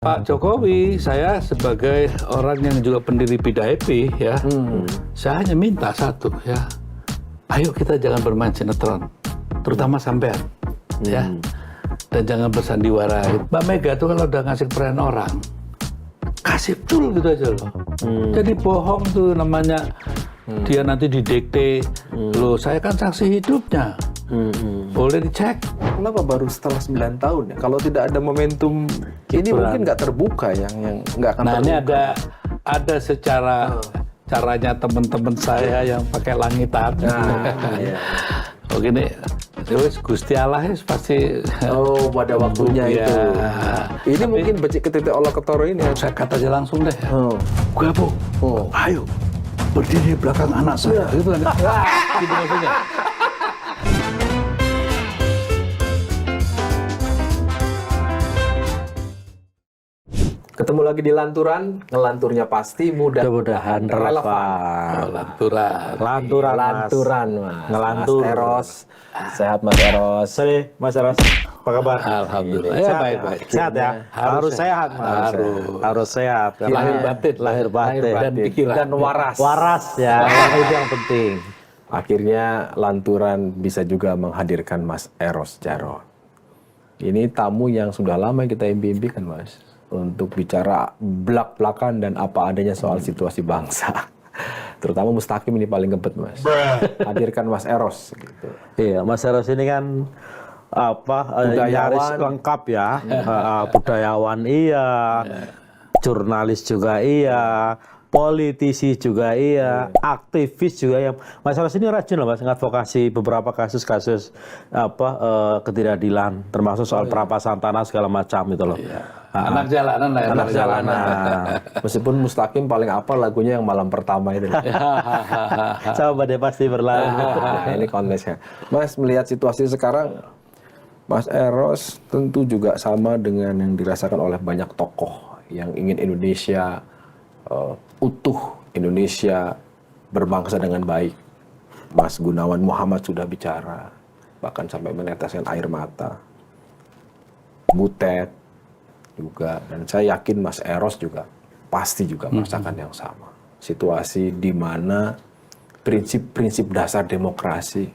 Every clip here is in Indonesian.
Pak Jokowi, saya sebagai orang yang juga pendiri PDIP ya, saya hanya minta satu ya, ayo kita jangan bermain sinetron, terutama sampean, ya, dan jangan bersandiwara. Mbak Mega tuh kalau udah ngasih peran orang, kasih betul gitu aja loh. Jadi bohong tuh namanya, dia nanti didikte, loh saya kan saksi hidupnya. Boleh dicek. Kenapa baru setelah 9 tahun ya? Kalau tidak ada momentum ini mungkin nggak terbuka yang nggak akan Nah terbuka. ini ada secara caranya teman-teman saya yang pakai langitan. Iya. Oh gini, terus Gusti Allah pasti. Oh, pada waktunya Iya. itu. Ini mungkin becik ke titik olah ketoro ini. Saya kata aja langsung deh. Oh. Gue Bu, ayo berdiri belakang anak saya. Gitu kan. Gitu maksudnya. Ketemu lagi di Lanturan, ngelanturnya pasti Mudah-mudahan relevan. Oh, lanturan. Lanturan, Mas. Lanturan, Mas. Ngelantur. Mas Eros. Sehat, Mas Eros. Sorry, Mas Eros. Apa kabar? Alhamdulillah. Ya Sehat, baik-baik. Sehat ya? Harus sehat, Mas. Harus sehat. Lahir batin, Lahir batin. dan pikiran. Dan waras. Waras ya, itu yang penting. Akhirnya Lanturan bisa juga menghadirkan Mas Eros Jarot. Ini tamu yang sudah lama kita impi-impikan, Mas, untuk bicara belak-belakan dan apa adanya soal situasi bangsa. Terutama Mustaqim ini paling gebet, Mas. Hadirkan Mas Eros gitu. Iya, Mas Eros ini kan Budayawan. nyaris lengkap ya. Budayawan iya, jurnalis juga iya, politisi juga iya, aktivis juga ya. Mas Eros ini rajin loh Mas ngadvokasi beberapa kasus-kasus ketidakadilan, termasuk soal perampasan tanah segala macam itu loh. Anak jalanan lah. Anak jalanan. Meskipun Mustaqim paling apa lagunya yang malam pertama itu. Coba deh pasti berlalu. Nah, ini konteksnya. Mas melihat situasi sekarang, Mas Eros tentu juga sama dengan yang dirasakan oleh banyak tokoh yang ingin Indonesia utuh, Indonesia berbangsa dengan baik. Mas Gunawan Muhammad sudah bicara, bahkan sampai meneteskan air mata. Butet juga, dan saya yakin Mas Eros juga pasti juga merasakan yang sama. Situasi di mana prinsip-prinsip dasar demokrasi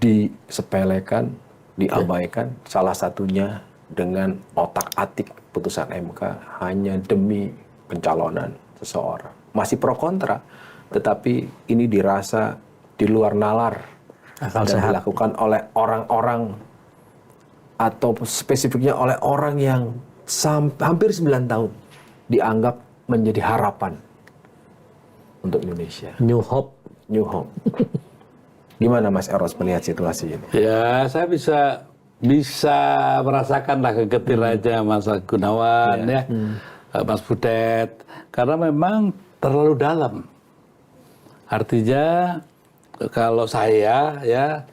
disepelekan, diabaikan, salah satunya dengan otak-atik putusan MK hanya demi pencalonan seseorang. Masih pro kontra, tetapi ini dirasa di luar nalar Akal dan sehat. dilakukan oleh orang-orang atau spesifiknya oleh orang yang hampir 9 tahun dianggap menjadi harapan untuk Indonesia. New Hope. New Hope. Gimana Mas Eros melihat situasi ini? Ya, saya bisa merasakan lah kegetir aja Mas Gunawan ya, Mas Budet, karena memang terlalu dalam. Artinya kalau saya ya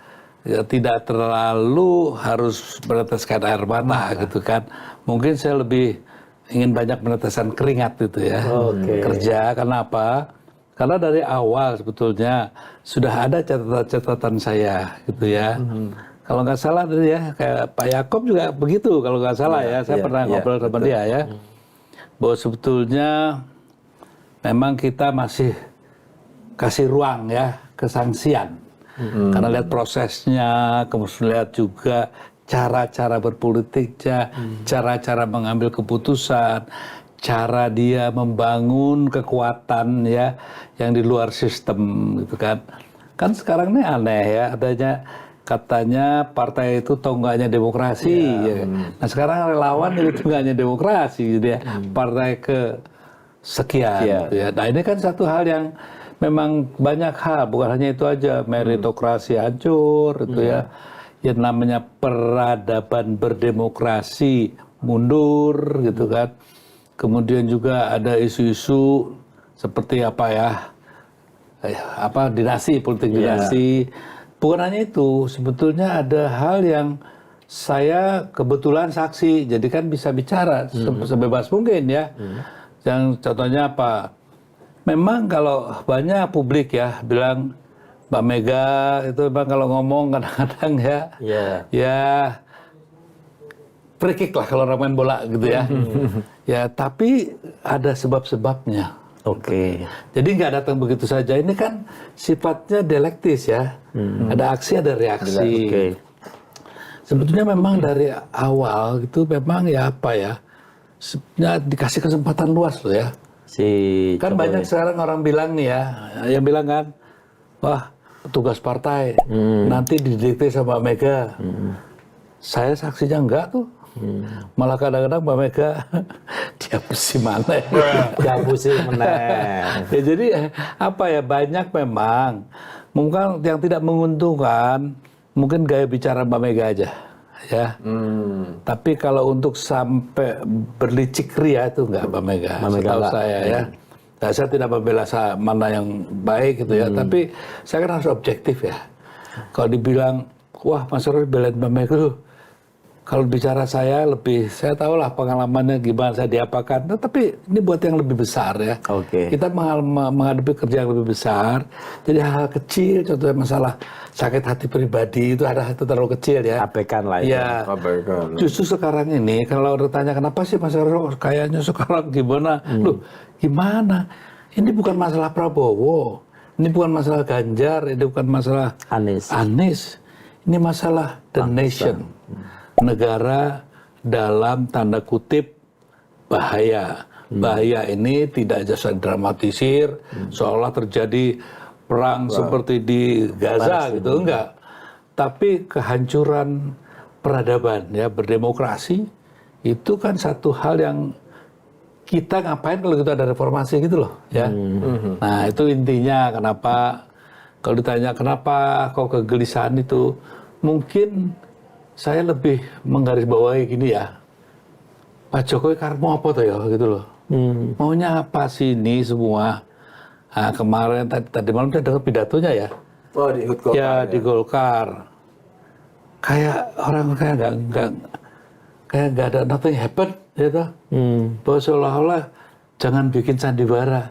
tidak terlalu harus meneteskan air mata gitu kan. Mungkin saya lebih ingin banyak meneteskan keringat gitu ya. Kerja, karena apa? Karena dari awal sebetulnya sudah ada catatan-catatan saya gitu ya. Kalau nggak salah tadi ya, kayak Pak Yakob juga begitu kalau nggak salah ya. Saya pernah ngobrol sama dia ya. Bahwa sebetulnya memang kita masih kasih ruang ya kesangsian. Karena lihat prosesnya, kemudian lihat juga cara-cara berpolitiknya, cara-cara mengambil keputusan, cara dia membangun kekuatan ya yang di luar sistem gitu kan. Kan sekarang ini aneh ya, katanya partai itu tonggaknya demokrasi. Ya. Nah sekarang relawan itu tonggaknya demokrasi gitu ya. Partai kesekian. Gitu ya. Nah ini kan satu hal yang memang banyak hal, bukan hanya itu aja, meritokrasi hancur itu ya. Yang namanya peradaban berdemokrasi mundur gitu kan. Kemudian juga ada isu-isu seperti dinasti, politik dinasti. Bukan hanya itu, sebetulnya ada hal yang saya kebetulan saksi, jadi kan bisa bicara sebebas mungkin ya. Yang contohnya apa? Memang kalau banyak publik ya bilang Mbak Mega itu memang kalau ngomong kadang-kadang ya free kick lah kalau orang main bola gitu ya. Ya, tapi ada sebab-sebabnya. Oke. Jadi nggak datang begitu saja. Ini kan sifatnya dialektis ya. Ada aksi, ada reaksi. Oke. Sebetulnya memang dari awal itu memang ya apa ya, sebenarnya dikasih kesempatan luas loh ya. Kan Jokowi. banyak sekarang orang bilang nih ya, yang bilang kan, wah petugas partai nanti didikte sama Mega. Saya saksinya enggak tuh. Malah kadang-kadang Mbak Mega dihapusi mana ya? Dihapusi meneh. Ya, jadi apa ya, banyak memang mungkin yang tidak menguntungkan mungkin gaya bicara Mbak Mega aja ya. Tapi kalau untuk sampai berlicik ria itu enggak Mbak Mega. Setahu saya ya. Nah, saya tidak membela mana yang baik gitu ya, tapi saya kan harus objektif ya. Kalau dibilang wah Mas Eros belain Mbak Mega tuh, kalau bicara saya tahu lah pengalamannya gimana saya diapakan. Nah, tapi ini buat yang lebih besar ya. Oke. Kita menghadapi kerja yang lebih besar. Jadi hal-hal kecil, contohnya masalah sakit hati pribadi itu ada itu terlalu kecil ya. Abaikan lah Ya. Abaikan. Justru sekarang ini kalau ditanya kenapa sih Mas Eros kayaknya sekarang gimana? Loh, gimana? Ini bukan masalah Prabowo. Ini bukan masalah Ganjar, ini bukan masalah Anies. Ini masalah the nation. Negara dalam tanda kutip bahaya. Bahaya ini tidak jasa dramatisir, seolah terjadi perang seperti di Gaza gitu, enggak. Tapi kehancuran peradaban ya, berdemokrasi itu kan satu hal yang kita ngapain kalau kita ada reformasi gitu loh ya. Nah, itu intinya kenapa kalau ditanya kenapa kok kegelisahan itu, mungkin saya lebih menggarisbawahi gini ya, Pak Jokowi karena mau apa tuh ya gitu loh. Maunya apa sih ini semua? Nah, kemarin tadi malam saya dengar pidatonya ya. Oh, di Golkar. Ya di Golkar. Kayak orang kayak nggak ada nothing happen gitu. Bahwa seolah-olah jangan bikin sandiwara.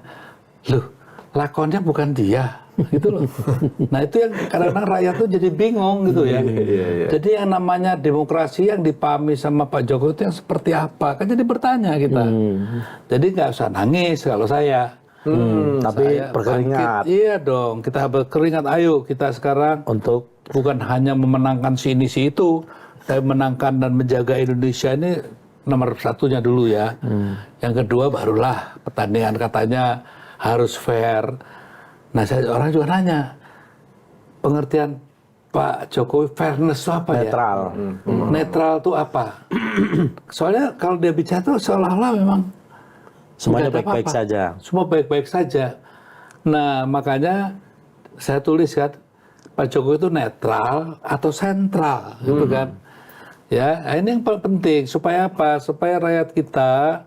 Loh, lakonnya bukan dia. Gitu loh. Nah, itu yang kadang-kadang rakyat tuh jadi bingung gitu ya. Jadi yang namanya demokrasi yang dipahami sama Pak Jokowi itu yang seperti apa? Kan jadi bertanya kita. Jadi nggak usah nangis kalau saya. Tapi Saya berkeringat. bangkit. Iya dong, kita berkeringat. Ayo kita sekarang Untuk bukan hanya memenangkan si ini si itu, tapi menangkan dan menjaga Indonesia ini nomor satunya dulu ya. Yang kedua barulah pertandingan katanya harus fair. Nah, orang juga nanya, pengertian Pak Jokowi fairness itu apa netral. ya? Netral itu apa? Soalnya kalau dia bicara itu seolah-olah memang Semuanya nggak ada baik-baik apa-apa. saja. Semua baik-baik saja. Nah, makanya saya tulis kan, Pak Jokowi itu netral atau sentral, gitu kan? Ya, ini yang paling penting. Supaya apa? Supaya rakyat kita,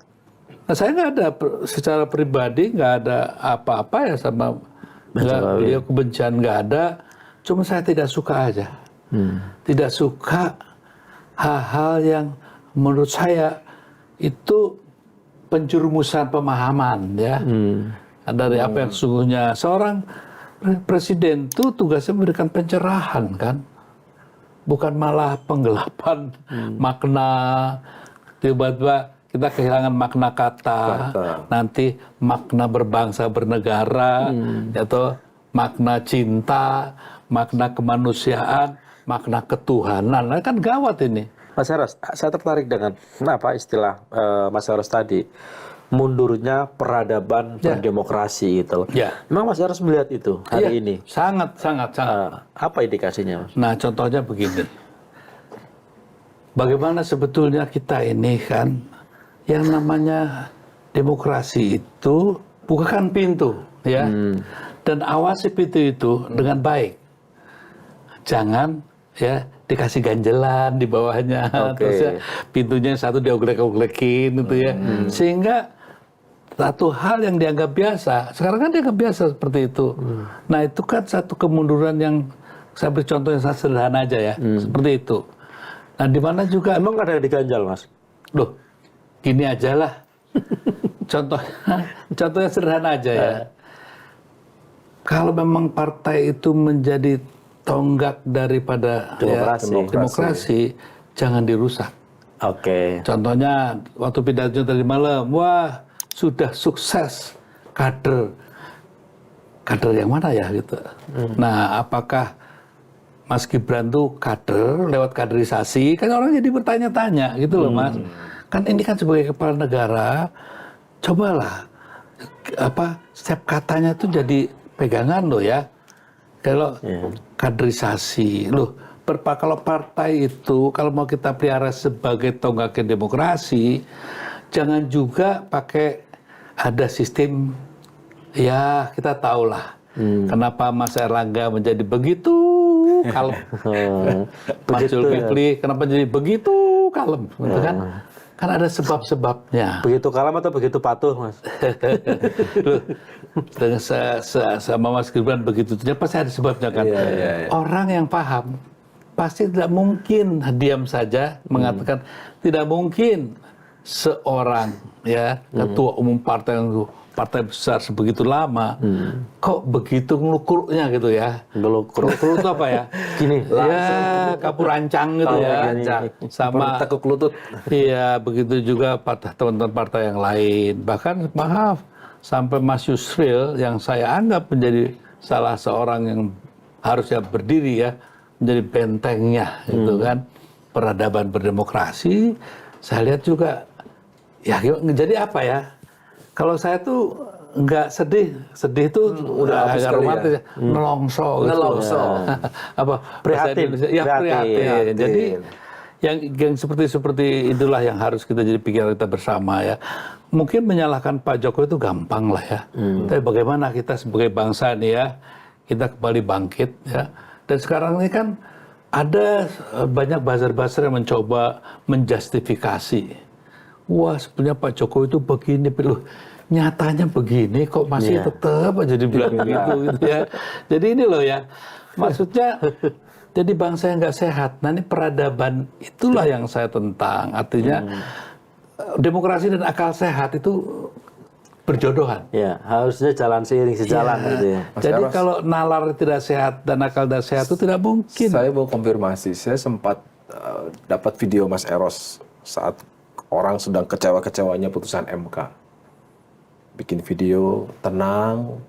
nah saya nggak ada secara pribadi nggak ada apa-apa ya sama beliau, kebencian nggak ada. Cuma saya tidak suka aja. Tidak suka hal-hal yang menurut saya itu penjerumusan pemahaman ya. Dari apa yang sesungguhnya seorang presiden itu tugasnya memberikan pencerahan kan. Bukan malah penggelapan makna, tiba-tiba kita kehilangan makna kata. Nanti makna berbangsa bernegara, atau makna cinta, makna kemanusiaan, makna ketuhanan. Nah, kan gawat ini. Mas Eros, saya tertarik dengan apa istilah Mas Eros tadi, mundurnya peradaban berdemokrasi gitu. Ya. Memang Mas Eros melihat itu hari Iya, ini. sangat. Apa indikasinya, Mas? Nah, contohnya begini. Bagaimana sebetulnya kita ini kan, yang namanya demokrasi itu bukakan pintu, ya. Dan awasi pintu itu dengan baik. Jangan ya dikasih ganjelan di bawahnya, terus ya pintunya satu dioglek-oglekin gitu ya. Sehingga satu hal yang dianggap biasa, sekarang kan dianggap biasa seperti itu. Nah, itu kan satu kemunduran yang saya beri contoh yang sangat sederhana aja ya, seperti itu. Nah, di mana juga Emang ada yang diganjal, Mas? loh, gini aja lah. Contohnya sederhana aja ya. Kalau memang partai itu menjadi tonggak daripada Demokrasi. demokrasi, jangan dirusak. Oke. Contohnya waktu pidatonya tadi malam, wah sudah sukses kader yang mana ya gitu. Nah, apakah Mas Gibran tuh kader lewat kaderisasi? Kan orang jadi bertanya-tanya gitu loh Mas. Kan ini kan sebagai kepala negara, cobalah setiap katanya tuh jadi pegangan loh ya. Kalau kaderisasi loh. Kalau partai itu, kalau mau kita pelihara sebagai tonggak demokrasi, jangan juga pakai ada sistem, ya kita tahulah kenapa Mas Erlangga menjadi begitu kalem, Mas Zulkifli kenapa jadi begitu kalem, gitu kan? Kan ada sebab-sebabnya. Begitu kalem atau begitu patuh, Mas? Loh, dengan sama Mas Gibran begitu, pasti ada sebabnya kan. Orang yang paham pasti tidak mungkin diam saja mengatakan tidak mungkin seorang ya ketua umum partai besar sebegitu lama kok begitu ngelukurnya gitu ya. Ngelukur itu apa ya? Gini, ya kapurancang gitu ya. Sama tekuk lutut. Iya, begitu juga teman-teman partai yang lain. Bahkan maaf, sampai Mas Yusril yang saya anggap menjadi salah seorang yang harusnya berdiri ya, menjadi bentengnya gitu kan, peradaban berdemokrasi. Saya lihat juga, ya jadi apa ya? Kalau saya tuh nggak sedih tuh udah agak romantis, ya. Nelongso gitu. Apa? Prihatin. Ya prihatin. Jadi yang seperti itulah yang harus kita jadi pikiran kita bersama ya. Mungkin menyalahkan Pak Jokowi itu gampang lah ya. Tapi bagaimana kita sebagai bangsa nih ya, kita kembali bangkit ya. Dan sekarang ini kan ada banyak buzzer-buzzer yang mencoba menjustifikasi. Wah sebenarnya Pak Jokowi itu begini, loh nyatanya begini kok masih tetap aja dibilang begitu gitu ya. Jadi ini loh ya, maksudnya jadi bangsa yang nggak sehat. Nah ini peradaban itulah yang saya tentang. Artinya demokrasi dan akal sehat itu berjodohan. Ya, harusnya jalan seiring sejalan gitu ya. Jadi kalau nalar tidak sehat dan akal tidak sehat itu tidak mungkin. Saya mau konfirmasi, saya sempat dapat video Mas Eros saat orang sedang kecewa-kecewanya putusan MK. Bikin video tenang,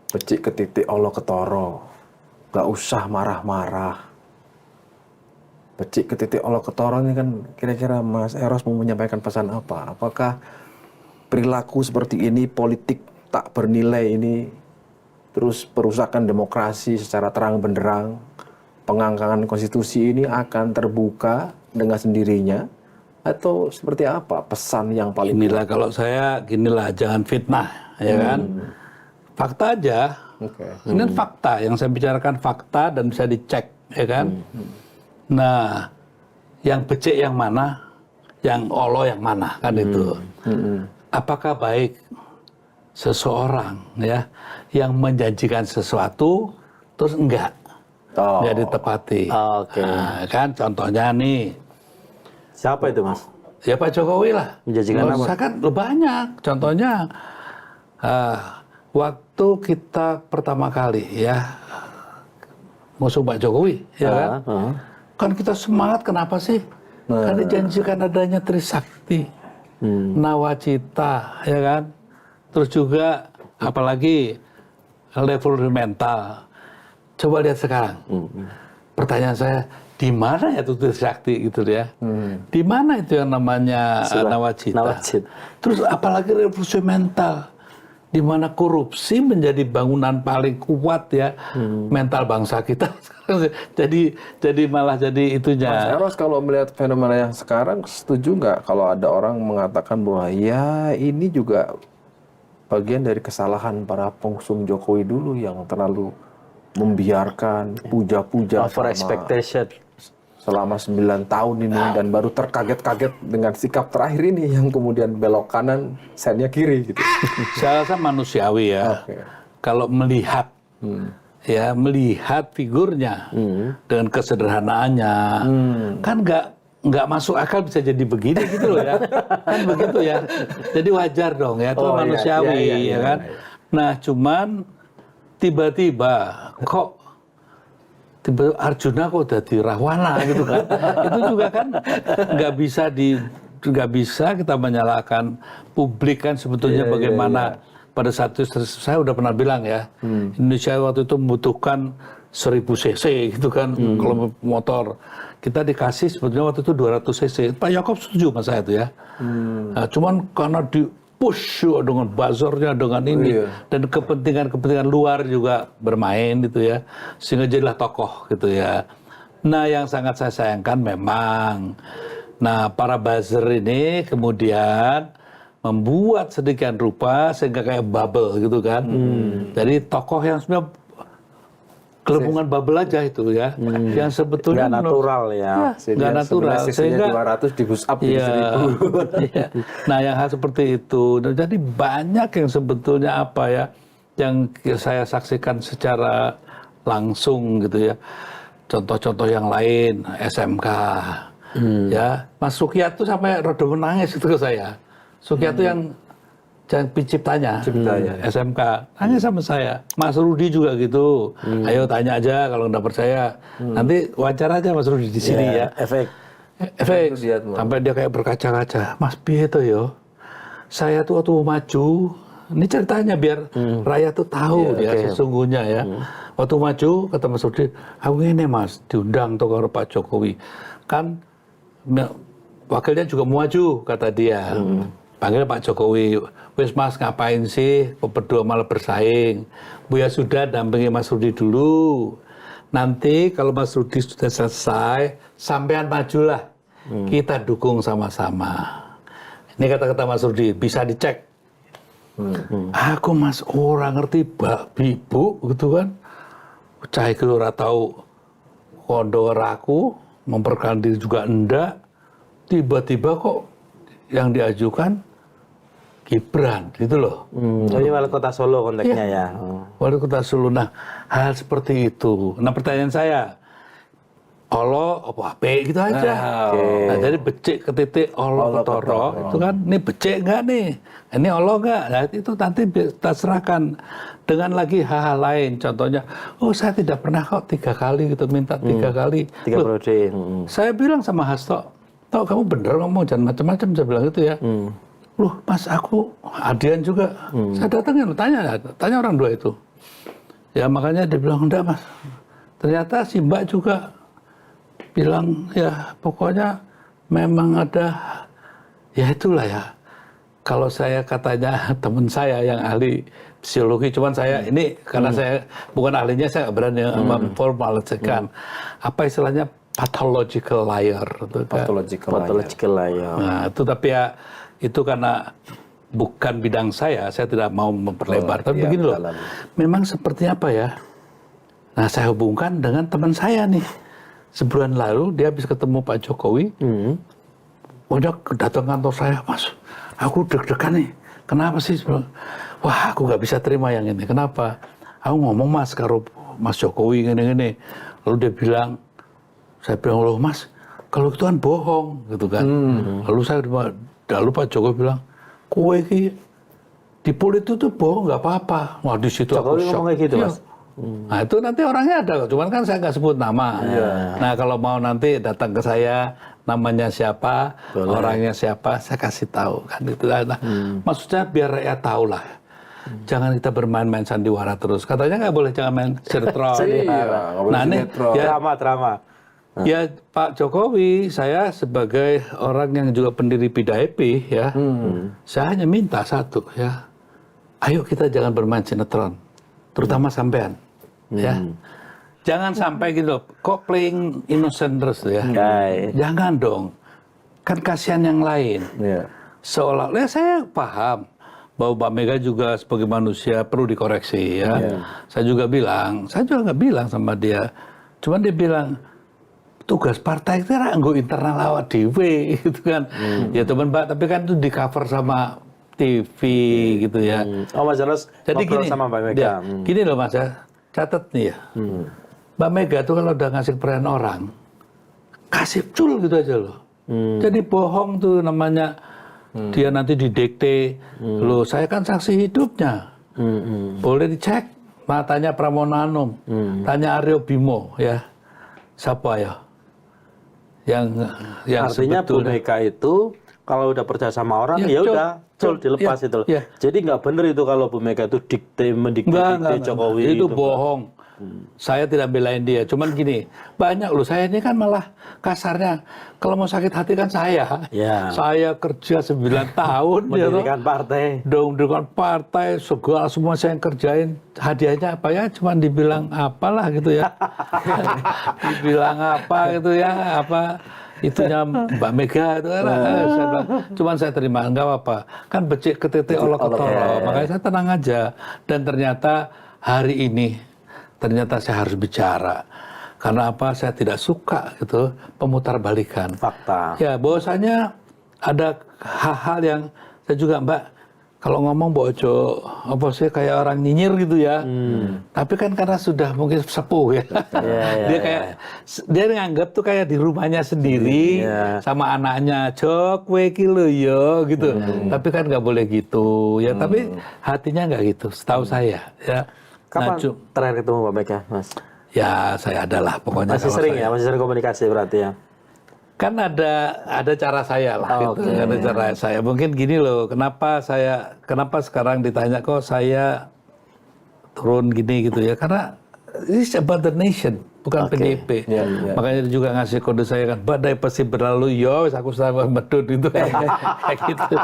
becik ke titik Allah ketoro, gak usah marah-marah. Becik ke titik Allah ketoro ini kan kira-kira Mas Eros mau menyampaikan pesan apa? Apakah perilaku seperti ini, politik tak bernilai ini, terus perusakan demokrasi secara terang benderang, pengangkangan konstitusi ini akan terbuka dengan sendirinya, atau seperti apa pesan yang paling inilah kalau saya ginilah, jangan fitnah ya kan, fakta aja. Ini kan fakta yang saya bicarakan, fakta dan bisa dicek ya kan. Nah yang becek yang mana, yang olo yang mana kan itu. Apakah baik seseorang ya yang menjanjikan sesuatu terus enggak ditepati. Nah, kan contohnya nih, siapa itu Mas? Ya Pak Jokowi lah. Menjanjikan apa? Kan banyak. Contohnya waktu kita pertama kali ya ngusung Pak Jokowi ya kan. Kan kita semangat, kenapa sih? Kan dijanjikan adanya Trisakti, Nawacita, ya kan? Terus juga apalagi level mental. Coba lihat sekarang. Pertanyaan saya, di mana ya itu Trisakti gitu ya? Di mana itu yang namanya Nawacita? Terus apalagi revolusi mental, di mana korupsi menjadi bangunan paling kuat ya mental bangsa kita. jadi malah jadi itunya. Mas Eros kalau melihat fenomena yang sekarang, setuju nggak kalau ada orang mengatakan bahwa ya ini juga bagian dari kesalahan para pengusung Jokowi dulu yang terlalu membiarkan puja-puja over expectation selama 9 tahun ini, dan baru terkaget-kaget dengan sikap terakhir ini yang kemudian belok kanan, sennya kiri gitu. Saya rasa manusiawi ya. Kalau melihat ya melihat figurnya dengan kesederhanaannya, kan nggak masuk akal bisa jadi begini gitu loh ya. Kan begitu ya. Jadi wajar dong ya, itu manusiawi ya kan. Nah, cuman tiba-tiba kok tiba Arjuna kok jadi Rahwana gitu kan. Itu juga kan nggak bisa kita menyalahkan publik kan sebetulnya bagaimana pada saat itu saya udah pernah bilang ya, Indonesia waktu itu membutuhkan 1000 cc gitu kan kalau motor. Kita dikasih sebetulnya waktu itu 200 cc. Pak Yaakob setuju sama saya itu ya. Nah, cuman karena di push dengan buzzernya dengan ini dan kepentingan luar juga bermain gitu ya, sehingga jadilah tokoh gitu ya. Nah yang sangat saya sayangkan memang, nah para buzzer ini kemudian membuat sedemikian rupa sehingga kayak bubble gitu kan. Jadi tokoh yang sebenarnya gelembungan bubble aja itu ya, yang sebetulnya nggak natural ya, nggak natural sehingga 200 di boost up jadi 1000. Iya. Nah yang hal seperti itu, jadi banyak yang sebetulnya apa ya, yang saya saksikan secara langsung gitu ya. Contoh-contoh yang lain, SMK, ya, Mas Sukyat tuh sampai rada menangis itu ke saya. Sukyat tuh yang penciptanya, SMK, tanya sama saya. Mas Rudi juga gitu. Ayo tanya aja kalau nggak percaya. Nanti wawancara aja Mas Rudi di sini ya. Efek. Sampai dia kayak berkaca-kaca. Mas piye to yo? Saya tuh waktu maju, ini ceritanya biar rakyat tuh tahu ya sesungguhnya ya. Waktu maju kata Mas Rudi, aku ini Mas diundang tuh ke Pak Jokowi. Kan wakilnya juga mau maju kata dia. Panggil Pak Jokowi, wis Mas ngapain sih, kok berdua malah bersaing. Buya sudah dampingi Mas Rudi dulu. Nanti kalau Mas Rudi sudah selesai, sampean majulah. Kita dukung sama-sama. Ini kata-kata Mas Rudi, bisa dicek. Aku Mas orang ngerti ibu gitu kan. Cah iki ora tau kondo aku, memperkenalkan diri juga enggak. Tiba-tiba kok yang diajukan Gibran gitu loh. Jadi wali kota Solo konteksnya ya. Wali kota Solo. Nah hal seperti itu. Nah pertanyaan saya, Olo apa ape gitu aja. Nah jadi becik ke titik Olo Ketoro itu kan, ini becik nggak nih? Ini Olo nggak? Nah itu nanti kita serahkan dengan lagi hal-hal lain. Contohnya, oh saya tidak pernah kok 3 kali gitu minta 3 kali. 3 periode. Saya bilang sama Hasto, Tok kamu bener ngomong jangan macam-macam, saya bilang gitu ya. Loh Mas aku Adian juga, saya datangin tanya orang dua itu. Ya makanya dia bilang enggak Mas. Ternyata si Mbak juga bilang ya pokoknya memang ada, ya itulah ya. Kalau saya katanya teman saya yang ahli psikologi, cuman saya ini karena saya bukan ahlinya, saya nggak berani memformalkan. Apa istilahnya pathological liar. Pathological liar. Nah itu tapi ya itu karena bukan bidang saya tidak mau memperlebar. Tapi begini loh, memang seperti apa ya? Nah saya hubungkan dengan teman saya nih. Sebulan lalu dia habis ketemu Pak Jokowi. Udah datang kantor saya, Mas. Aku deg-degan nih. Kenapa sih? Wah aku nggak bisa terima yang ini. Kenapa? Aku ngomong Mas karo Mas Jokowi gini-gini. Lalu dia bilang, saya bilang loh Mas, kalau itu kan bohong gitu kan. Lalu Pak Jokowi bilang, kowe ki di politik itu bohong nggak apa-apa. Wah di situ Jokowi aku shock. ngomong kayak gitu Mas. Nah itu nanti orangnya ada, cuman kan saya nggak sebut nama. Nah kalau mau nanti datang ke saya, namanya siapa, orangnya siapa, saya kasih tahu kan itu. Nah, maksudnya biar rakyat tahu lah. Jangan kita bermain-main sandiwara terus. Katanya nggak boleh jangan main sinetron. Nah ini ya, drama. ya Pak Jokowi, saya sebagai orang yang juga pendiri PDIP ya, saya hanya minta satu ya, ayo kita jangan bermain sinetron, terutama sampean, ya, jangan sampai gitu, kok playing innocent terus ya, jangan dong, kan kasihan yang lain, seolah-olah saya paham bahwa Mbak Mega juga sebagai manusia perlu dikoreksi ya, saya juga nggak bilang sama dia, cuman dia bilang tugas partai itu nggo internal awak dhewe gitu kan. Ya teman Mbak, tapi kan itu di cover sama TV gitu ya. Oh Mas Jaros, jadi gini sama Mbak Mega. Gini loh Mas ya, catat nih ya. Mbak Mega tuh kalau udah ngasih kepercayaan orang, kasih cul gitu aja loh. Jadi bohong tuh namanya. Dia nanti didikte. Loh saya kan saksi hidupnya. Boleh dicek matanya Pramono Anung, tanya Aryo Bimo ya. siapa ya? Yang Artinya Bu sebetulnya Mega itu kalau udah percaya sama orang Ya, ya udah Col. dilepas Ya, itu loh. ya. Jadi nggak bener itu kalau Bu Mega itu mendikte Jokowi itu bohong. Saya tidak belain dia. Cuman gini, banyak loh. Saya ini kan malah kasarnya kalau mau sakit hati kan saya. Ya. Saya kerja 9 tahun ya toh. mendirikan partai. Dengan partai segala semua saya yang kerjain, hadiahnya apa ya, cuman dibilang apalah gitu ya. Dibilang apa gitu ya, apa itunya Mbak Mega itu kan. Saya bilang, cuman saya terima, enggak apa-apa. Kan becik ketete olok ketoro. Makanya saya tenang aja. Dan ternyata hari ini ternyata saya harus bicara. Karena apa? Saya tidak suka gitu pemutarbalikan. Fakta. Ya, bahwasanya ada hal-hal yang saya juga, Mbak, kalau ngomong bojo, apa sih kayak orang nyinyir gitu ya. Tapi kan karena sudah mungkin sepuh ya. Dia kayak dia nganggap tuh kayak di rumahnya sendiri sama anaknya, "Jok, kowe iki lho ya," gitu. Tapi kan nggak boleh gitu ya. Tapi hatinya nggak gitu, setahu saya ya. Kapan Nah, terakhir ketemu Mbak Mega, Mas? ya saya adalah pokoknya. Masih kalau sering saya. ya, masih sering komunikasi berarti ya. Kan ada cara saya lah gitu. Ada cara saya. Mungkin gini loh, kenapa sekarang ditanya kok saya turun gini gitu ya? Karena this is about the nation, bukan PDIP. Makanya dia juga ngasih kode saya kan, badai pasti berlalu, yo aku sama medut itu kayak gitu.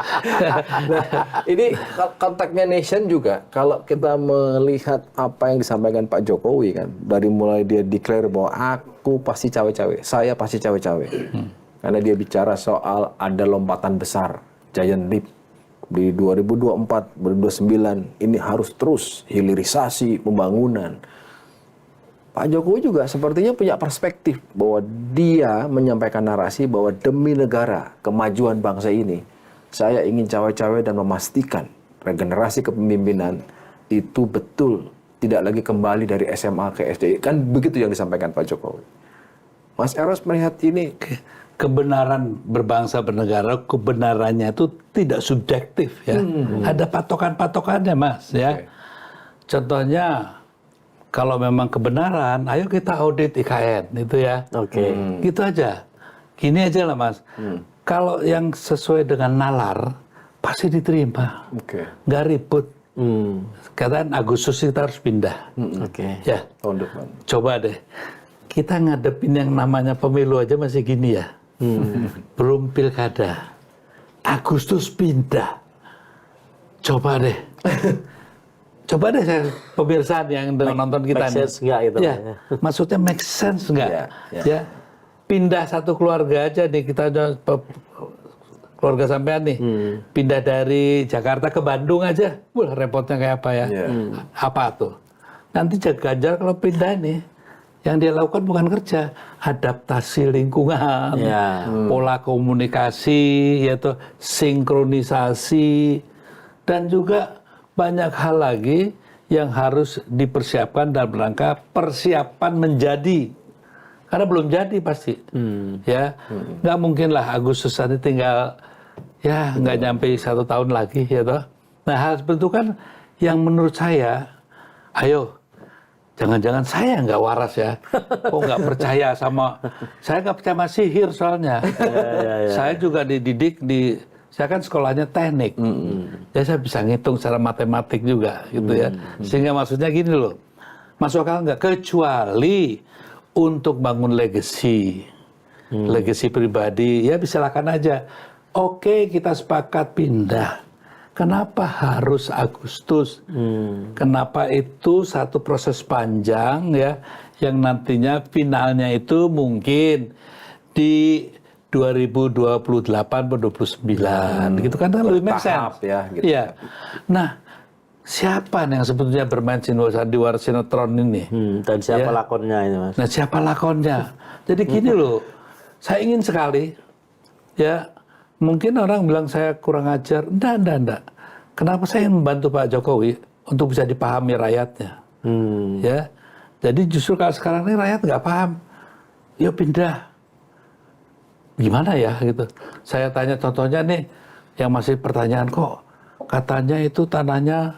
Ini konteksnya nation juga, kalau kita melihat apa yang disampaikan Pak Jokowi kan, dari mulai dia declare bahwa aku pasti cawe-cawe, saya pasti cawe-cawe. Karena dia bicara soal ada lompatan besar, giant leap. Di 2024, 2029, ini harus terus hilirisasi pembangunan. Pak Jokowi juga sepertinya punya perspektif bahwa dia menyampaikan narasi bahwa demi negara, kemajuan bangsa ini, saya ingin cawe-cawe dan memastikan regenerasi kepemimpinan itu betul tidak lagi kembali dari SMA ke SD. Kan begitu yang disampaikan Pak Jokowi. Mas Eros melihat ini, kebenaran berbangsa bernegara, kebenarannya itu tidak subjektif ya. Ada patokan-patokannya, Mas ya. Contohnya kalau memang kebenaran, ayo kita audit IKN itu ya. Gitu aja. Gini aja lah, Mas. Kalau yang sesuai dengan nalar pasti diterima. Nggak ribut. Katakan Agustus kita harus pindah. Ya. tahun depan. Coba deh. Kita ngadepin yang namanya pemilu aja masih gini ya. Belum pilkada. Agustus pindah. Coba deh. Coba deh saya pemirsa yang dengan nonton kita make sense nggak itu? Ya, maksudnya make sense nggak? Ya, pindah satu keluarga aja nih, kita keluarga sampean nih, pindah dari Jakarta ke Bandung aja, wah repotnya kayak apa ya? Apa tuh? Nanti Ganjar kalau pindah nih, yang dia lakukan bukan kerja, adaptasi lingkungan, pola komunikasi, yaitu sinkronisasi, dan juga banyak hal lagi yang harus dipersiapkan dalam rangka persiapan menjadi, karena belum jadi pasti, ya nggak mungkin lah Agustus nanti tinggal ya nggak nyampe 1 tahun lagi ya toh. Nah hal seperti itu kan yang menurut saya, ayo jangan-jangan saya nggak waras ya, kok nggak percaya sama, saya nggak percaya sama sihir soalnya, saya juga dididik saya kan sekolahnya teknik, ya saya bisa ngitung secara matematik juga, gitu ya. Sehingga maksudnya gini loh, masuk akal nggak? Kecuali untuk bangun legacy pribadi, ya silakan aja. Oke, kita sepakat pindah. Kenapa harus Agustus? Kenapa itu satu proses panjang ya, yang nantinya finalnya itu mungkin di 2028 atau 29 gitu kan lebih make sense ya, gitu. Ya. Nah, siapa yang sebetulnya bermain di sinetron ini? Dan siapa lakonnya ini, Mas? Nah, siapa lakonnya? Jadi gini loh, saya ingin sekali ya, mungkin orang bilang saya kurang ajar. Enggak. Kenapa saya ingin membantu Pak Jokowi untuk bisa dipahami rakyatnya? Ya. Jadi justru kalau sekarang ini rakyat nggak paham. Yuk pindah. Gimana ya gitu. Saya tanya contohnya nih, yang masih pertanyaan kok katanya itu tanahnya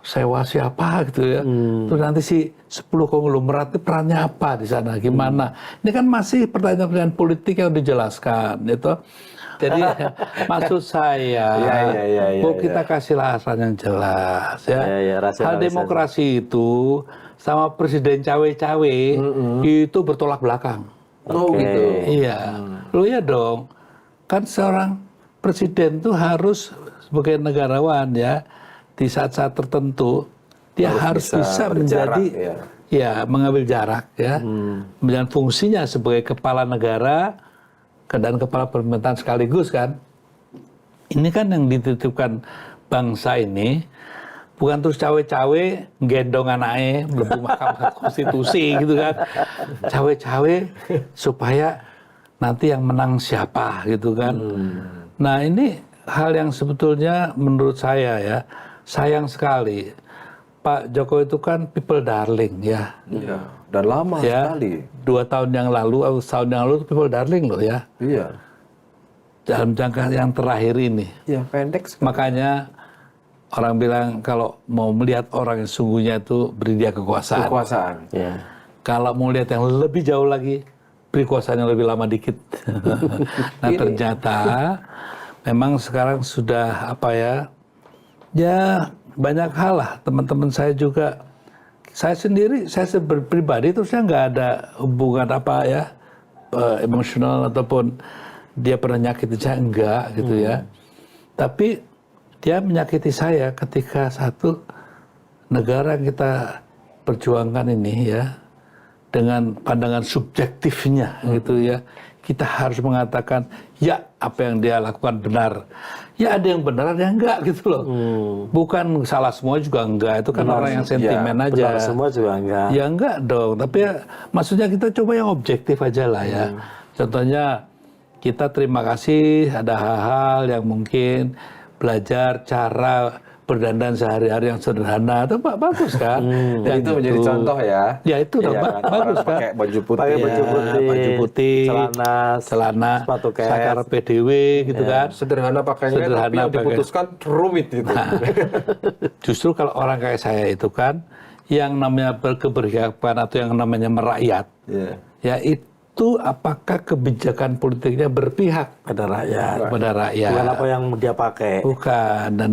sewa siapa gitu ya. Terus nanti si 10 konglomerat itu perannya apa di sana, gimana? Ini kan masih pertanyaan-pertanyaan politik yang dijelaskan, gitu. Jadi maksud saya, kita kasihlah arahan yang jelas, ya. Hal demokrasi itu sama presiden cawe-cawe itu bertolak belakang. Gitu. Iya, lo ya dong. Kan seorang presiden tuh harus sebagai negarawan ya. Di saat-saat tertentu dia harus bisa menjadi mengambil jarak ya, dengan fungsinya sebagai kepala negara dan kepala pemerintahan sekaligus kan. Ini kan yang dititipkan bangsa ini, bukan terus cawe-cawe gendong anaknya mlebu Mahkamah Konstitusi gitu kan, cawe-cawe supaya nanti yang menang siapa gitu kan. Nah ini hal yang sebetulnya menurut saya ya, sayang sekali. Pak Jokowi itu kan people darling ya. Iya. Dan lama ya, sekali. 2 tahun yang lalu, atau tahun yang lalu people darling loh ya. Iya. Dalam jangka yang terakhir ini. Iya, pendek sekali. Makanya orang bilang kalau mau melihat orang yang sungguhnya itu beri dia kekuasaan. Kekuasaan. Ya. Kalau mau lihat yang lebih jauh lagi, beri kuasaan yang lebih lama dikit. Nah ternyata memang sekarang sudah ya banyak hal lah. Teman-teman saya juga, saya sendiri, saya pribadi terusnya nggak ada hubungan emosional ataupun dia pernah nyakiti saya, enggak gitu ya. Tapi dia menyakiti saya ketika satu negara yang kita perjuangkan ini ya, dengan pandangan subjektifnya gitu ya, kita harus mengatakan ya apa yang dia lakukan benar. Ya ada yang benar, ada yang enggak gitu loh. Bukan salah semua juga enggak, itu kan orang yang sentimen aja. Benar semua juga enggak. Ya enggak dong, tapi ya, maksudnya kita coba yang objektif aja lah ya. Contohnya kita terima kasih ada hal-hal yang mungkin belajar cara berdandan sehari-hari yang sederhana, itu bagus kan? Dan itu menjadi contoh ya. Ya itu bagus kan? Pakai baju putih. Pakai baju putih, celana, sepatu kaos, sakar PDW gitu kan? Sederhana pakainya, tapi yang diputuskan rumit gitu. Nah, justru kalau orang kayak saya itu kan, yang namanya berkeberpihakan atau yang namanya merakyat, ya itu apakah kebijakan politiknya berpihak pada rakyat. Bukan apa yang dia pakai. Bukan, dan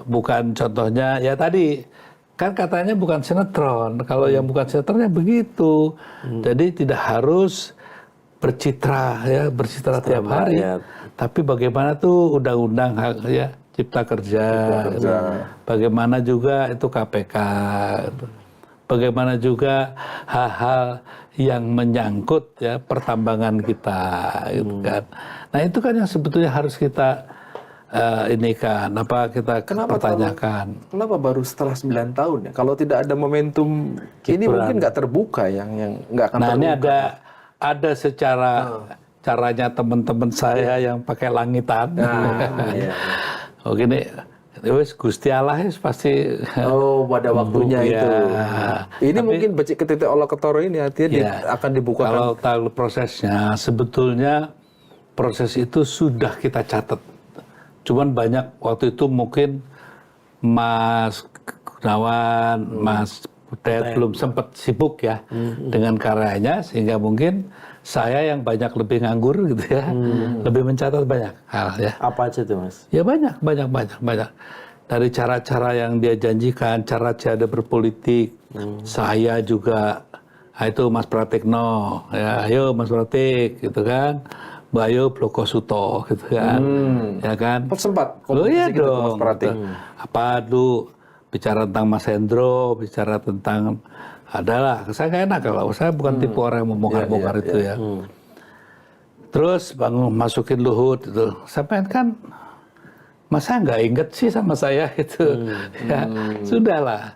bukan contohnya ya tadi kan katanya bukan sinetron. Kalau yang bukan sinetronnya begitu. Jadi tidak harus bercitra tiap hari. Tapi bagaimana tuh undang-undang ya Cipta Kerja. Bagaimana juga itu KPK. Bagaimana juga hal-hal yang menyangkut ya pertambangan kita gitu kan. Nah itu kan yang sebetulnya harus kita kita pertanyakan. Kenapa baru setelah 9 tahun ya? Kalau tidak ada momentum ini mungkin nggak terbuka yang nggak akan terbuka. Nah ini ada secara caranya teman-teman saya yang pakai langitan. Oh gini. Wes Gusti Allah pasti pada waktunya itu. Ini tapi, mungkin becik ketitik olah ketoro ini artinya akan dibuka. Kalau tahu prosesnya, sebetulnya proses itu sudah kita catat. Cuman banyak waktu itu mungkin Mas Gunawan, Mas Butet belum sempat sibuk ya dengan karyanya, sehingga mungkin saya yang banyak lebih nganggur gitu ya, lebih mencatat banyak hal ya. Apa aja tuh Mas? Ya banyak. Dari cara-cara yang dia janjikan, cara dia berpolitik, saya juga, itu Mas Pratikno, ya ayo Mas Pratik gitu kan, Mbak Ayo Blokosuto gitu kan, ya kan. Sempat iya gitu, dong. Mas Pratik. Apa dulu bicara tentang Mas Hendro, bicara tentang adalah, saya nggak enak kalau saya bukan tipe orang yang membongkar-bongkar itu ya. Terus masukin Luhut itu, sampai kan masa nggak inget sih sama saya gitu, ya sudahlah.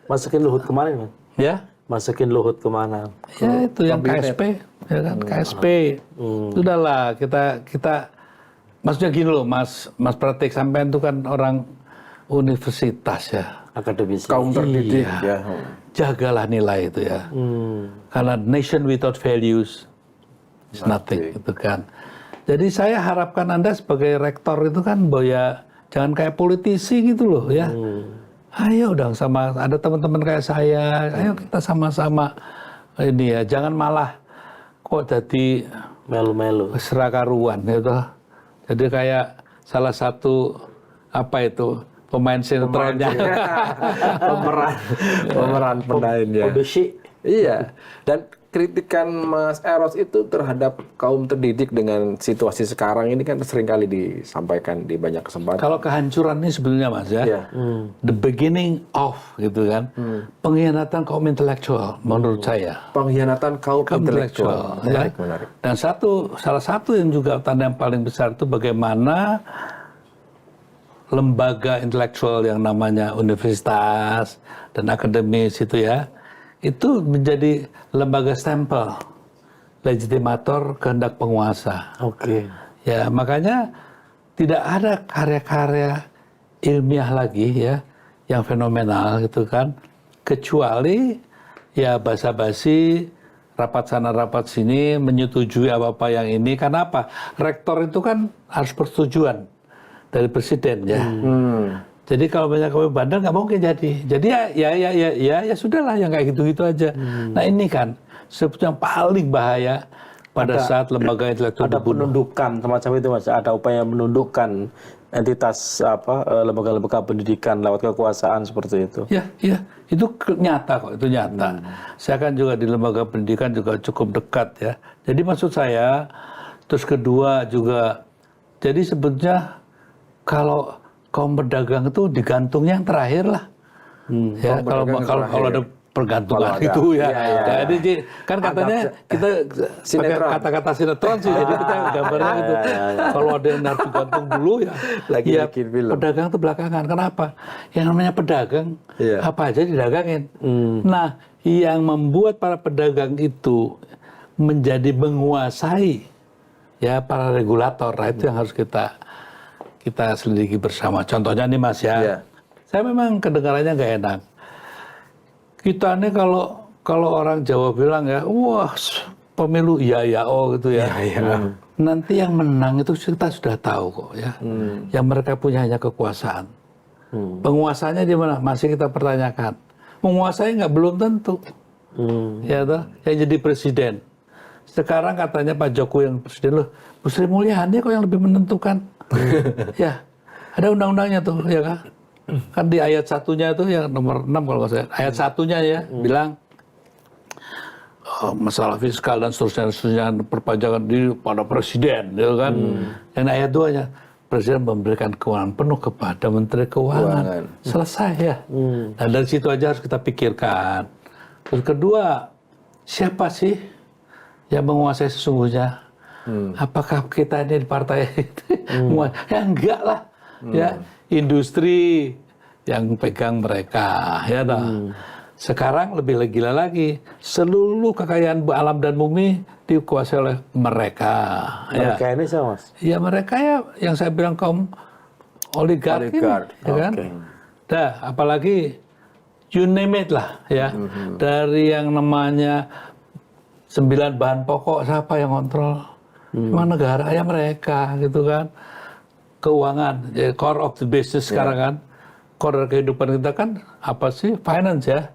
Masukin Luhut kemana Mas? Ya? Masukin Luhut kemana? Ya itu yang KSP, ya kan KSP. Sudahlah kita maksudnya gini loh Mas Pratik, sampean itu kan orang universitas ya. Akademisi. Kaum terdidik ya. Jagalah nilai itu ya. Karena nation without values is nothing gitu kan. Jadi saya harapkan Anda sebagai rektor itu kan bahwa jangan kayak politisi gitu loh ya. ayo dong sama ada teman-teman kayak saya, ayo kita sama-sama ini ya, jangan malah kok jadi Melu-melu. serakaruan gitu. Jadi kayak salah satu apa itu pemain sinetronnya. pemeran pendainnya. Produksi. Iya, dan kritikan Mas Eros itu terhadap kaum terdidik dengan situasi sekarang ini kan seringkali disampaikan di banyak kesempatan. Kalau kehancuran ini sebenarnya Mas ya, Iya. the beginning of gitu kan, pengkhianatan kaum intelektual menurut saya. Pengkhianatan kaum intelektual. ya. Menarik. Dan salah satu yang juga tanda yang paling besar itu bagaimana lembaga intelektual yang namanya universitas dan akademis itu ya, itu menjadi lembaga stempel legitimator kehendak penguasa. Oke. Ya, makanya tidak ada karya-karya ilmiah lagi ya yang fenomenal gitu kan, kecuali ya basa-basi, rapat sana rapat sini, menyetujui apa-apa yang ini. Karena apa? Rektor itu kan harus persetujuan dari presiden ya. Jadi kalau banyak kami bandel nggak mungkin jadi. Jadi ya sudahlah yang kayak gitu-gitu aja. Nah ini kan sebetulnya yang paling bahaya pada saat lembaga intelektual Ada dibunuh. penundukan semacam itu Mas. Ada upaya menundukkan entitas lembaga-lembaga pendidikan lewat kekuasaan seperti itu. Ya, itu nyata kok, itu nyata. Saya kan juga di lembaga pendidikan juga cukup dekat ya. Jadi maksud saya, terus kedua juga, jadi sebetulnya kalau kaum pedagang itu digantungnya yang terakhir lah. Ya, kalau ada pergantungan Kalau ada. itu ya. Iya. Nah, ini kan katanya kita pakai Sinetron. kata-kata sinetron sih, jadi kita gambarnya gitu. Kalau ada yang harus digantung dulu ya, Lagi ya bikin film. pedagang itu belakangan. Kenapa? Yang namanya pedagang, Iya. apa aja didagangin. Nah, yang membuat para pedagang itu menjadi menguasai ya para regulator, nah, itu yang harus kita selidiki bersama. Contohnya nih Mas ya, Iya. saya memang kedengarannya nggak enak. Kita nih kalau orang Jawa bilang ya, wah pemilu iya gitu ya. Nanti yang menang itu kita sudah tahu kok ya. Yang mereka punya hanya kekuasaan. Penguasanya di mana? Masih kita pertanyakan. Menguasai nggak belum tentu. Ya toh, yang jadi presiden. Sekarang katanya Pak Jokowi yang presiden loh, Bu Sri Mulyani kok yang lebih menentukan. Ya, ada undang-undangnya tuh, ya kan? Kan di ayat satunya itu yang nomor 6 kalau nggak salah. Ayat satunya ya bilang masalah fiskal dan seterusnya perpajakan diri pada presiden, gitu kan? Dan ayat 2-nya presiden memberikan kewenangan penuh kepada Menteri Keuangan. Selesai ya. Nah dari situ aja harus kita pikirkan. Terus kedua, siapa sih yang menguasai sesungguhnya? Apakah kita ini di partai ya enggak lah. Ya, industri yang pegang mereka, ya dah. Sekarang lebih gila lagi, seluruh kekayaan alam dan bumi dikuasai oleh mereka. Mereka ini siapa Mas? Ya mereka ya, yang saya bilang kaum oligark ini, ya kan? Dah, apalagi you name it lah, ya. Dari yang namanya 9 bahan pokok, siapa yang kontrol? Memang negara ya mereka, gitu kan. Keuangan, ya, core of the business sekarang kan. Core kehidupan kita kan apa sih? Finance ya.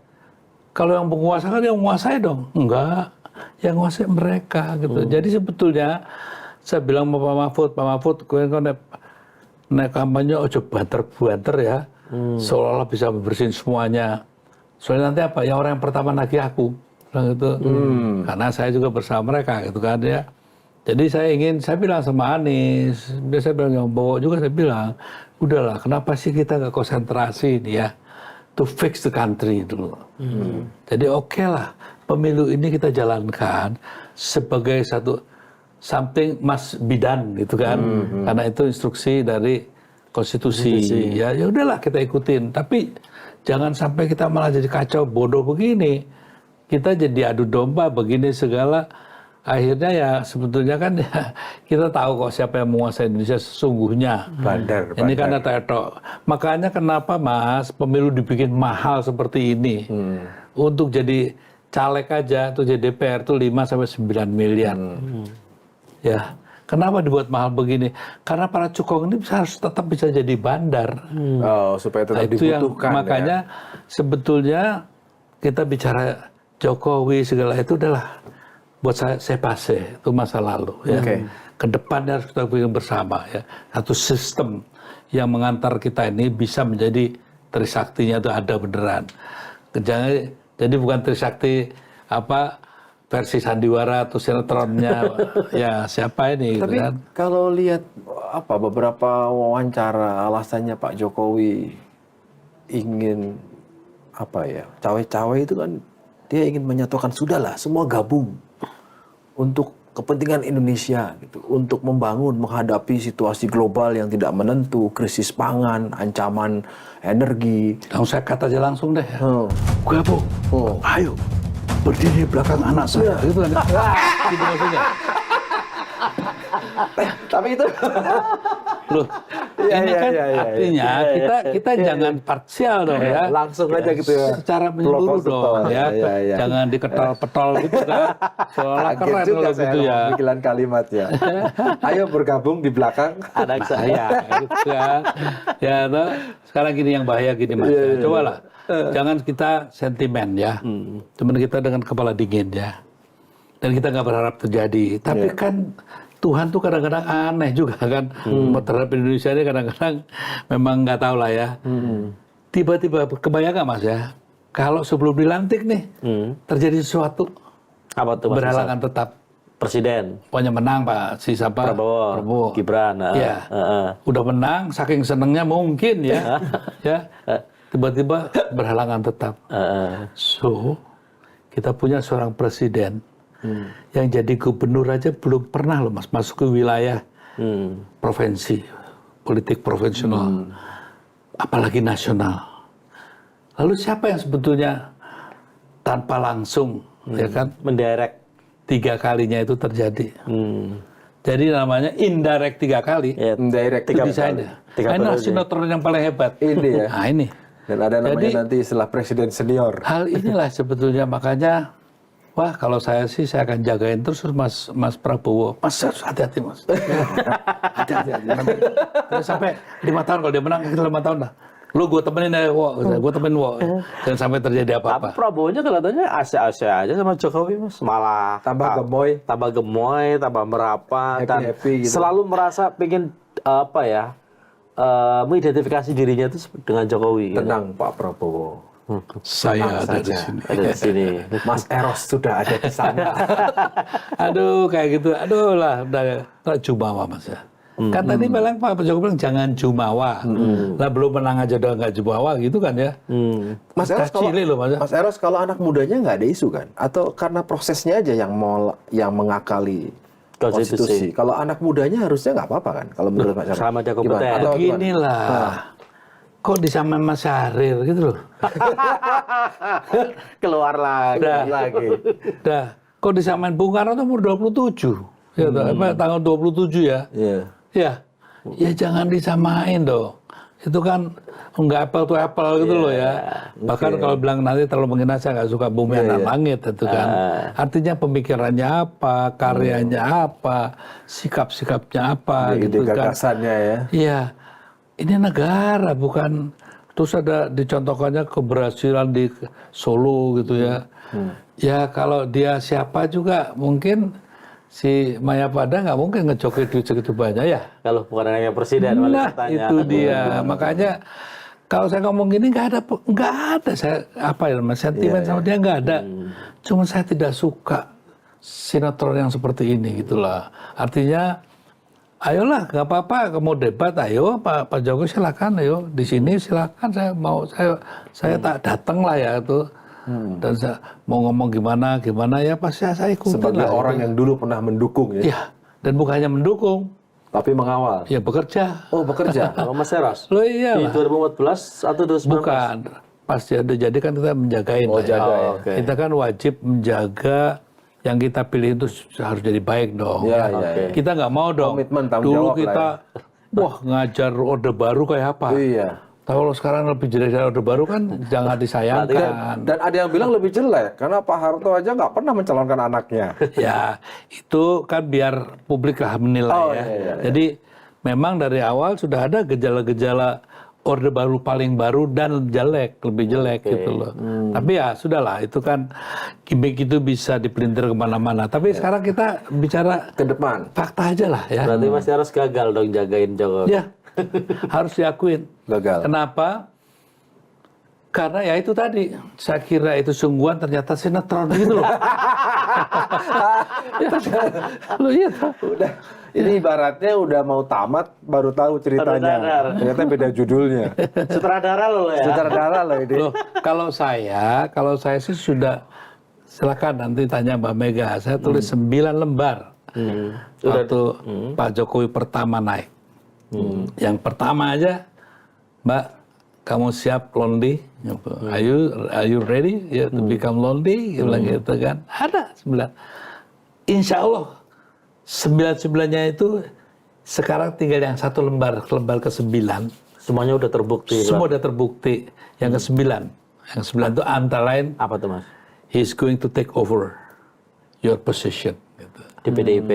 Kalau yang penguasa kan yang menguasai dong. Enggak, yang menguasai mereka gitu. Jadi sebetulnya saya bilang sama Pak Mahfud, kalian naik kampanye ojo banter-banter ya. Seolah-olah bisa membersihin semuanya. Soalnya nanti apa? Yang orang yang pertama nagih aku. Bilang gitu. Karena saya juga bersama mereka gitu kan ya. Jadi saya bilang sama Anies, saya bilang yang bawa juga saya bilang, udahlah kenapa sih kita nggak konsentrasi nih ya, to fix the country dulu. Jadi oke lah, pemilu ini kita jalankan sebagai satu something must be done gitu kan, karena itu instruksi dari konstitusi. Ya udahlah kita ikutin, tapi jangan sampai kita malah jadi kacau bodoh begini, kita jadi adu domba begini segala. Akhirnya ya sebetulnya kan ya, kita tahu kok siapa yang menguasai Indonesia sesungguhnya. Bandar. Ini kan tetok. Makanya kenapa Mas pemilu dibikin mahal seperti ini? Untuk jadi caleg aja, untuk jadi DPR itu 5 sampai 9 miliar. Ya. Kenapa dibuat mahal begini? Karena para cukong ini harus tetap bisa jadi bandar. Oh, supaya tetap Nah, itu yang dibutuhkan. makanya sebetulnya kita bicara Jokowi segala itu adalah buat saya pase, itu masa lalu ya. Oke. Kedepannya harus kita bikin bersama ya. Satu sistem yang mengantar kita ini bisa menjadi Trisaktinya itu ada beneran. Jadi bukan Trisakti apa versi sandiwara atau sinetronnya ya siapa ini Tapi gitu kan. kalau lihat beberapa wawancara alasannya Pak Jokowi ingin cawe-cawe itu kan dia ingin menyatukan sudahlah semua gabung untuk kepentingan Indonesia gitu, untuk membangun menghadapi situasi global yang tidak menentu, krisis pangan, ancaman energi. Langsung saya kata aja langsung deh. Gabung. Ayo berdiri belakang anak saya. Gitu kan. Gitu maksudnya. Tapi itu Loh, ini kan artinya kita jangan parsial dong ya. langsung aja gitu ya. Secara menyeluruh dong ya. Jangan diketol-petol gitu kan. Seolah Kaget keren juga kalau saya gitu ya. pemilihan kalimatnya. Ayo bergabung di belakang Anak saya. Gitu kan. Ya, toh, sekarang gini yang bahaya gini Mas. Cobalah. Jangan kita sentimen ya. Cuman kita dengan kepala dingin ya. Dan kita nggak berharap terjadi. Tapi kan Tuhan tuh kadang-kadang aneh juga kan. Terhadap Indonesia ini kadang-kadang memang nggak tahu lah ya. Tiba-tiba kebayang nggak Mas ya? Kalau sebelum dilantik nih terjadi sesuatu Apa tuh Mas? berhalangan tetap. Presiden. Pokoknya menang Pak si siapa? Prabowo. Gibran. Ya. Udah menang, saking senengnya mungkin ya. Ya. Tiba-tiba berhalangan tetap. So, kita punya seorang presiden yang jadi gubernur aja belum pernah loh Mas masuk ke wilayah provinsi, politik profesional, apalagi nasional. Lalu siapa yang sebetulnya tanpa langsung ya kan Mendirect. 3 kalinya itu terjadi. Jadi namanya indirect 3 kali. Ya, Direct Itu desainnya. tiga Nah, periode. sinetron yang paling hebat. Ini ya. Nah ini. Dan ada namanya Jadi- nanti istilah presiden senior. Hal inilah sebetulnya makanya, wah kalau saya sih saya akan jagain terus Mas Prabowo. Mas harus hati-hati Mas. Hati-hati. Terus sampai 5 tahun kalau dia menang kita 5 tahun lah. Lu gue temenin aja, gue temenin jangan sampai terjadi Tapi apa-apa. Prabowo-nya kelihatannya AC-AC aja sama Jokowi Mas. Malah Tambah gemoy. tambah merapat dan Happy-happy gitu. selalu merasa pengen mengidentifikasi dirinya itu dengan Jokowi. gitu. Tenang Pak Prabowo. Saya ada di saja. sini. Ada di sini. Mas Eros sudah ada di sana. Aduh kayak gitu, aduh lah udah jumawa Mas ya. Kan tadi bilang Pak Jokowi bilang jangan jumawa. Lah belum menang aja udah nggak jumawa gitu kan ya. Mas Eros kalau, Cilik loh, Mas. Mas Eros kalau anak mudanya nggak ada isu kan? Atau karena prosesnya aja yang mengakali konstitusi? Kalau anak mudanya harusnya nggak apa-apa kan? Kalau menurut Mas Eros. Selama dia kompeten. Gimana? Atau gimana? Beginilah. Kok disamain Mas Syahrir gitu loh. Keluar lagi. Dah, kok disamain Bung Karno tuh umur 27. Ya, tanggal 27 ya. Iya. Ya jangan disamain dong. Itu kan nggak apple to apple gitu loh ya. Bahkan kalau bilang nanti terlalu menghina saya nggak suka bumi dan langit itu kan. Artinya pemikirannya apa, karyanya apa, sikap-sikapnya apa Ide gitu kan. gagasannya ya. Iya. Ini negara bukan terus ada dicontohkannya keberhasilan di Solo gitu ya. Ya kalau dia siapa juga mungkin si Mayapada nggak mungkin ngejoki duit segitu banyak ya. Kalau bukan anaknya presiden, wali Nah, kotanya. itu dia. Makanya kalau saya ngomong gini nggak ada saya apa ya sentimen sama dia nggak ada. Cuma saya tidak suka sinetron yang seperti ini gitulah. Artinya ayolah nggak apa-apa mau debat ayo Pak Jokowi silakan ayo di sini silakan saya tak datang lah ya itu. Dan saya mau ngomong gimana ya pasti saya ikutin Sebagai lah. orang yang dulu pernah mendukung ya. Ya, dan bukannya mendukung, Tapi mengawal. ya bekerja. Oh bekerja. Kalau Mas Eros, Loh di iyalah. 2014 atau 2019? Bukan. Pas jadi kan kita menjagain. Oh, lah ya. jaga ya. Oke. Kita kan wajib menjaga yang kita pilih itu harus jadi baik dong. Iya, ya. iya. Kita nggak mau dong. Komitmen, tanggung Dulu jawab lah kita, wah ngajar orde baru kayak apa. Iya. Kalau sekarang lebih jelek dari Orde Baru kan jangan disayangkan. Dan ada yang bilang lebih jelek karena Pak Harto aja nggak pernah mencalonkan anaknya. Ya, itu kan biar publik lah menilai Oh, ya. iya. Jadi memang dari awal sudah ada gejala-gejala Orde Baru paling baru dan jelek, lebih jelek gitu loh. Tapi ya sudahlah, itu kan gimmick itu bisa dipelintir kemana-mana. Tapi sekarang kita bicara Ke depan. fakta aja lah ya. Berarti Mas Eros gagal dong jagain Jokowi. Ya, harus diakuin. Gagal. Kenapa? Karena ya itu tadi, saya kira itu sungguhan, ternyata sinetron gitu loh. Loh iya toh. Udah, ini ibaratnya udah mau tamat baru tahu ceritanya. Baru sadar. Ternyata beda judulnya. Sutradara lo ya. Sutradara loh ini. Loh, kalau saya sih sudah, silakan nanti tanya Mbak Mega. Saya tulis 9 lembar waktu Pak Jokowi pertama naik. Yang pertama aja, Mbak, kamu siap lonely? Are you ready to become lonely? Dia bilang gitu kan. Ada 9. Insya Allah 9-9-nya itu sekarang tinggal yang 1 lembar ke-9. Semuanya udah terbukti. Semua udah terbukti. Yang ke-9. Yang 9 itu antara lain, Apa tuh Mas? he's going to take over your position. Gitu. Di PDIP.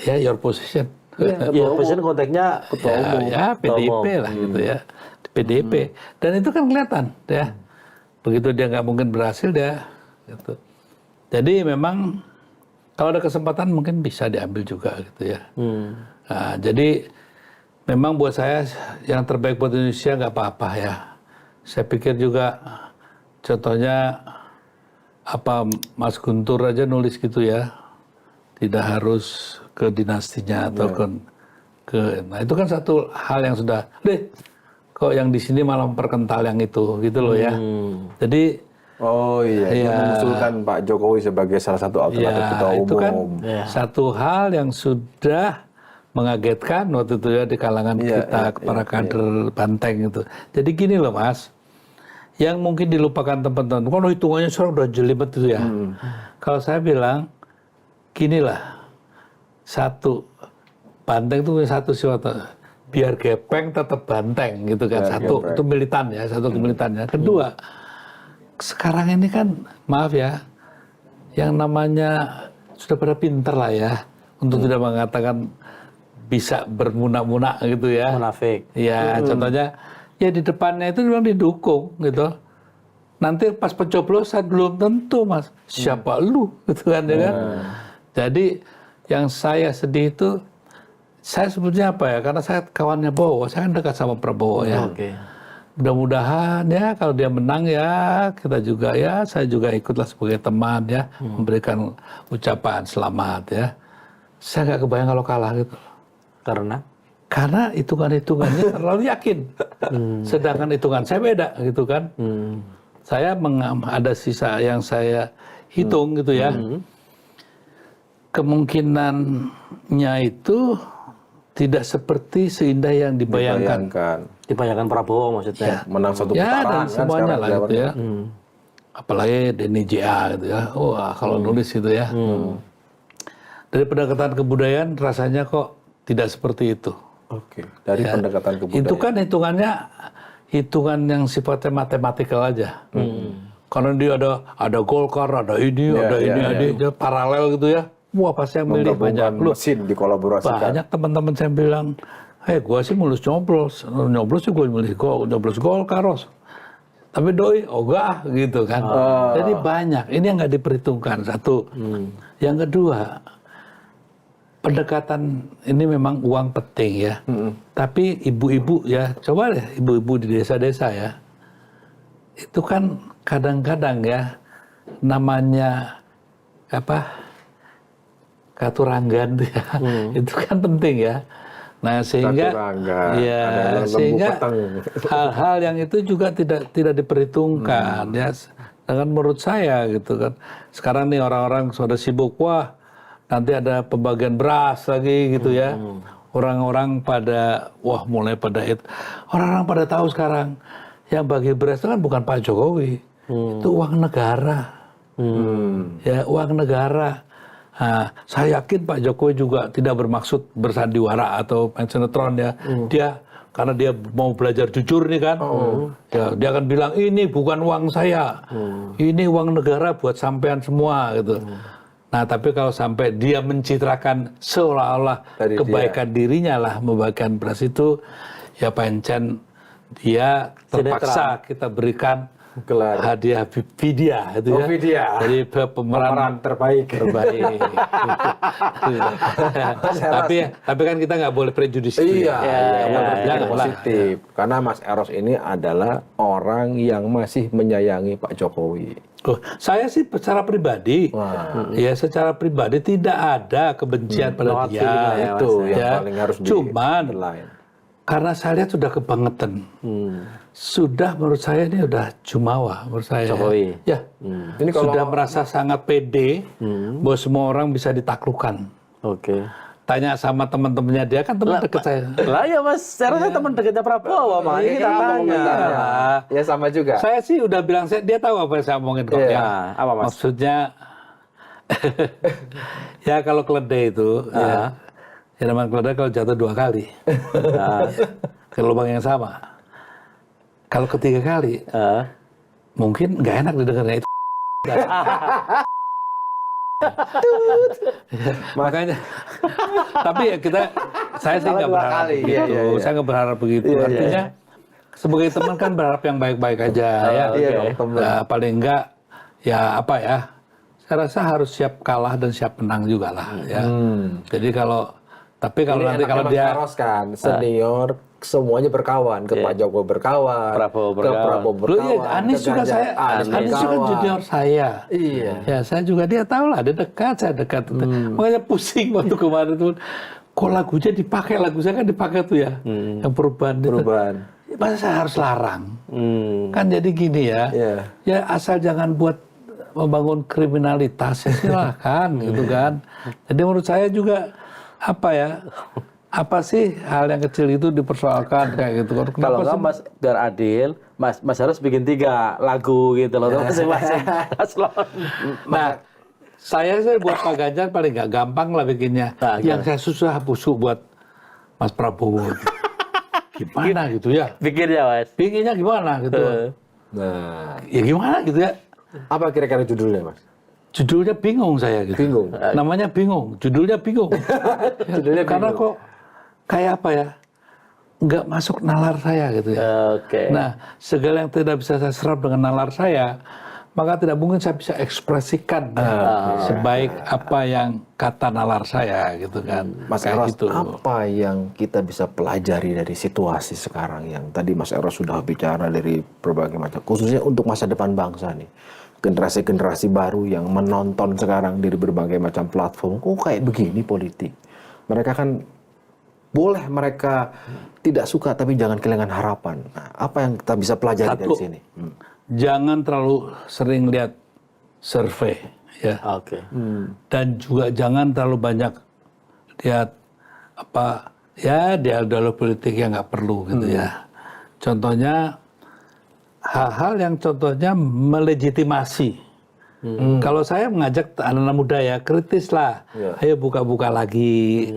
Ya, your position. Ya, presiden konteksnya ketua umum. Ya, PDIP lah gitu ya. Di PDIP. Dan itu kan kelihatan ya. Begitu dia nggak mungkin berhasil dia gitu. Jadi memang kalau ada kesempatan mungkin bisa diambil juga gitu ya. Nah, jadi memang buat saya yang terbaik buat Indonesia nggak apa-apa ya. Saya pikir juga contohnya apa Mas Guntur aja nulis gitu ya. Tidak harus ke dinastinya atau ke nah itu kan satu hal yang sudah kok yang di sini malah memperkental yang itu gitu loh ya. Jadi Oh iya, Iya. yang mengusulkan Pak Jokowi sebagai salah satu alternatif ya ketua itu umum. kan satu hal yang sudah mengagetkan waktu itu ya di kalangan kita para kader Banteng itu. Jadi gini loh Mas, yang mungkin dilupakan teman-teman, kalau hitungannya sekarang udah jelimet itu ya. Kalau saya bilang gini lah, satu Banteng itu punya satu sifat, biar gepeng tetap banteng gitu kan. Biar Satu gepeng. itu militan ya, satu kemilitannya. Kedua, sekarang ini kan maaf ya, yang namanya sudah pada pinter lah ya, untuk tidak mengatakan bisa bermunak-munak gitu ya. Munafik. Ya, contohnya ya di depannya itu memang didukung gitu. Nanti pas pencoblosan belum tentu Mas, siapa lu gitu kan ya kan. Jadi yang saya sedih itu, saya sebetulnya apa ya, karena saya kawannya Bowo, saya kan dekat sama Prabowo ya. Oke. Mudah-mudahan ya kalau dia menang ya kita juga ya, saya juga ikutlah sebagai teman ya, memberikan ucapan selamat ya. Saya nggak kebayang kalau kalah gitu. Karena hitungan-hitungannya terlalu yakin. Sedangkan hitungan saya beda gitu kan. Saya ada sisa yang saya hitung gitu ya. Kemungkinannya itu tidak seperti seindah yang dibayangkan. Dibayangkan Prabowo maksudnya. Menang satu Ya, putaran dan kan semuanya sekarang lah gitu ya. Apalagi Denny JA gitu ya. Wah, kalau nulis gitu ya. Dari pendekatan kebudayaan rasanya kok tidak seperti itu. Oke. Dari pendekatan kebudayaan. Itu kan hitungannya hitungan yang sifatnya matematikal aja. Karena dia ada Golkar, ada ini, ada ini, dia paralel gitu ya. Wah, pasti yang milih banyak. Menggabungkan mesin dikolaborasikan. Banyak teman-teman saya bilang, gua sih mulus nyoblos sih gue milih nyoblos Golkar, tapi doi ogah gitu kan. Jadi banyak. Ini yang nggak diperhitungkan satu. Yang kedua, pendekatan ini memang uang penting ya. Tapi ibu-ibu ya, coba deh ibu-ibu di desa-desa ya. Itu kan kadang-kadang ya namanya apa? Katuranggan ya. Itu kan penting ya. Nah, sehingga hal-hal yang itu juga tidak diperhitungkan ya. Dengan menurut saya gitu kan. Sekarang nih orang-orang sudah sibuk, wah nanti ada pembagian beras lagi gitu ya. Orang-orang pada, wah mulai pada itu. Orang-orang pada tahu sekarang yang bagi beras itu kan bukan Pak Jokowi. Itu uang negara. Ya, uang negara. Nah, saya yakin Pak Jokowi juga tidak bermaksud bersandiwara atau main sinetron ya. Dia karena dia mau belajar jujur nih kan. Ya, dia akan bilang ini bukan uang saya, ini uang negara buat sampean semua gitu. Nah, tapi kalau sampai dia mencitrakan seolah-olah Dari kebaikan dirinya lah membagikan beras itu, ya pancen dia terpaksa kita berikan Gelar. hadiah Vidya itu Oh, ya. Vidya. Jadi pemeran terbaik. terbaik. tapi kan kita nggak boleh prejudis. Iya, Jangan lah. positif. Karena Mas Eros ini adalah orang yang masih menyayangi Pak Jokowi. Oh, saya sih secara pribadi, Wah. ya secara pribadi tidak ada kebencian pada Not dia. feeling lah ya, Itu Mas. yang Ya. paling harus Cuman di-underline. karena saya lihat sudah kebangetan. Sudah menurut saya ini udah jumawa menurut saya. Jokowi. Ya. Ini kalau Sudah merasa sangat pede bahwa semua orang bisa ditaklukkan. Oke. Tanya sama teman-temannya dia kan teman dekat saya. Lah ya Mas, saya teman dekatnya Prabowo, makanya kita tanya. ya sama juga. Saya sih udah bilang dia tahu apa yang saya omongin kok Iya. ya. Apa, Mas? Maksudnya ya kalau keledai itu ya namanya keledai kalau jatuh 2 kali ke lubang yang sama. Kalau ketiga kali mungkin nggak enak didengarnya itu. Makanya tapi ya saya sih nggak berharap kali. begitu. Iya. Saya nggak berharap begitu. Artinya sebagai teman kan berharap yang baik-baik aja ya. Iya dong, teman. Ya, paling enggak ya apa ya? Saya rasa harus siap kalah dan siap menang juga lah ya. Jadi kalau nanti kalau Mas dia Eros kan senior, semuanya berkawan, ke Pak Jokowi berkawan, Prabowo ke berkawan. Prabowo Loh, berkawan, iya, Anies ke juga Ganjar. saya, Anies juga berkawan. junior saya. Iya. Ya saya juga dia tahu lah, dia dekat, saya dekat. Makanya pusing waktu kemarin tuh. Kok lagunya dipakai, lagu saya kan dipakai tuh ya, yang perubahan. itu. Perubahan. Masa saya harus larang? Kan jadi gini ya, Iya. ya asal jangan buat membangun kriminalitas, ya silakan gitu kan. Jadi menurut saya juga apa sih hal yang kecil itu dipersoalkan kayak gitu. Kalau Kenapa nggak sih? Mas biar adil, Mas harus bikin 3 lagu gitu loh. Masing-masing paslon. Nah, saya buat Pak Ganjar paling nggak gampang lah bikinnya. Nah, yang saya susah busuk buat Mas Prabowo. Gimana gitu ya? Pikirnya Mas. Bikinnya gimana gitu? Nah, Ya gimana gitu ya? apa kira-kira judulnya, Mas? Judulnya bingung saya gitu. Bingung. Namanya bingung. Judulnya bingung. Judulnya Karena bingung. kok kayak apa ya? Nggak masuk nalar saya gitu ya. Oke. Nah, segala yang tidak bisa saya serap dengan nalar saya, maka tidak mungkin saya bisa ekspresikan sebaik apa yang kata nalar saya gitu kan. Mas Kayak Eros, gitu. apa yang kita bisa pelajari dari situasi sekarang yang tadi Mas Eros sudah bicara dari berbagai macam, khususnya untuk masa depan bangsa nih. Generasi-generasi baru yang menonton sekarang dari berbagai macam platform, kok kayak begini politik. Mereka kan boleh mereka tidak suka tapi jangan kehilangan harapan. Nah, apa yang kita bisa pelajari dari Satu. sini? Jangan terlalu sering lihat survei ya. Oke. Dan juga jangan terlalu banyak lihat dialog politik yang nggak perlu gitu ya. Contohnya hal-hal yang contohnya melegitimasi. Kalau saya mengajak anak-anak muda ya kritis lah, ayo buka-buka lagi.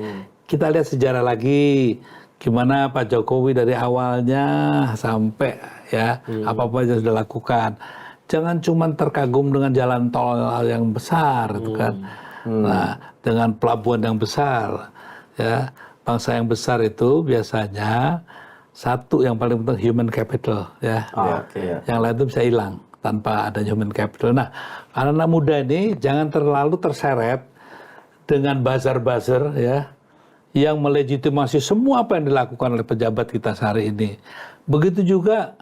Kita lihat sejarah lagi gimana Pak Jokowi dari awalnya sampai ya apa-apa yang sudah lakukan. Jangan cuma terkagum dengan jalan tol yang besar itu kan. Nah, dengan pelabuhan yang besar ya, bangsa yang besar itu biasanya satu yang paling penting human capital ya. Oke. Yang lain itu bisa hilang tanpa ada human capital. Nah, anak-anak muda ini jangan terlalu terseret dengan buzzer-buzzer ya yang melegitimasi semua apa yang dilakukan oleh pejabat kita sehari ini. Begitu juga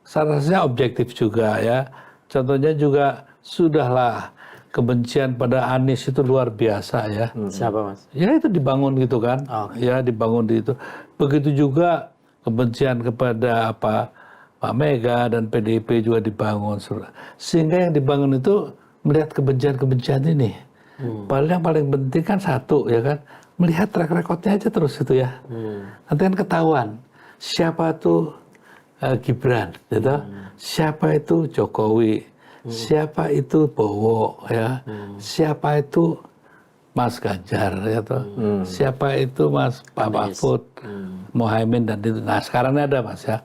seharusnya objektif juga ya. Contohnya juga sudahlah kebencian pada Anies itu luar biasa ya. Siapa Mas? Ya itu dibangun gitu kan. Ya dibangun di itu. Begitu juga kebencian kepada Pak Mega dan PDIP juga dibangun. Sehingga yang dibangun itu melihat kebencian-kebencian ini. Padahal yang paling penting kan satu ya kan. Melihat track recordnya aja terus itu ya. Nanti kan ketahuan siapa tuh Gibran, gitu. Siapa itu Jokowi, siapa itu Bowo, ya, siapa itu Mas Ganjar ya toh. Siapa itu Mas Pak Mahfud, Muhaimin dan itu. Nah sekarang ini ada Mas ya.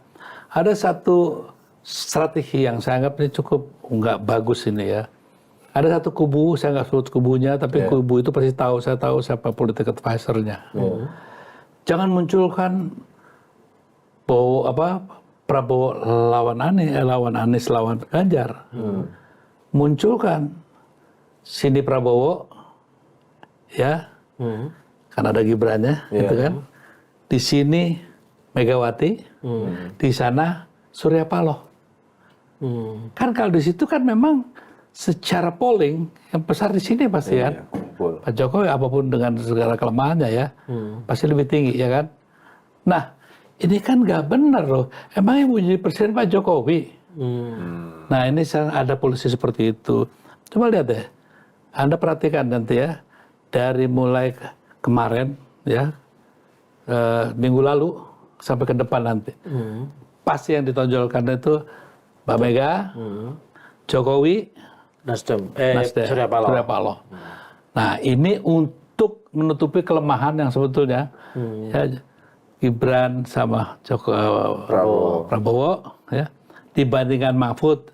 Ada satu strategi yang saya anggap ini cukup nggak bagus ini ya. Ada satu kubu, saya nggak sebut kubunya, tapi kubu itu pasti tahu, saya tahu siapa politik advisor-nya. Jangan munculkan Prabowo lawan Anies lawan Ganjar. Munculkan sini Prabowo, ya, kan ada Gibrannya, gitu kan. Di sini Megawati, di sana Surya Paloh. Kan kalau di situ kan memang secara polling yang besar di sini pasti kan. Pak Jokowi apapun dengan segala kelemahannya ya, pasti lebih tinggi ya kan. Nah ini kan nggak benar loh. Emang yang mau jadi presiden Pak Jokowi? Nah ini ada polisi seperti itu. Coba lihat deh. Anda perhatikan nanti ya, dari mulai kemarin ya, minggu lalu sampai ke depan nanti. Pasti yang ditonjolkan itu Mbak Mega, Jokowi, Nasdem, Surya Paloh. Nah ini untuk menutupi kelemahan yang sebetulnya ya, Gibran sama Prabowo ya, dibandingkan Mahfud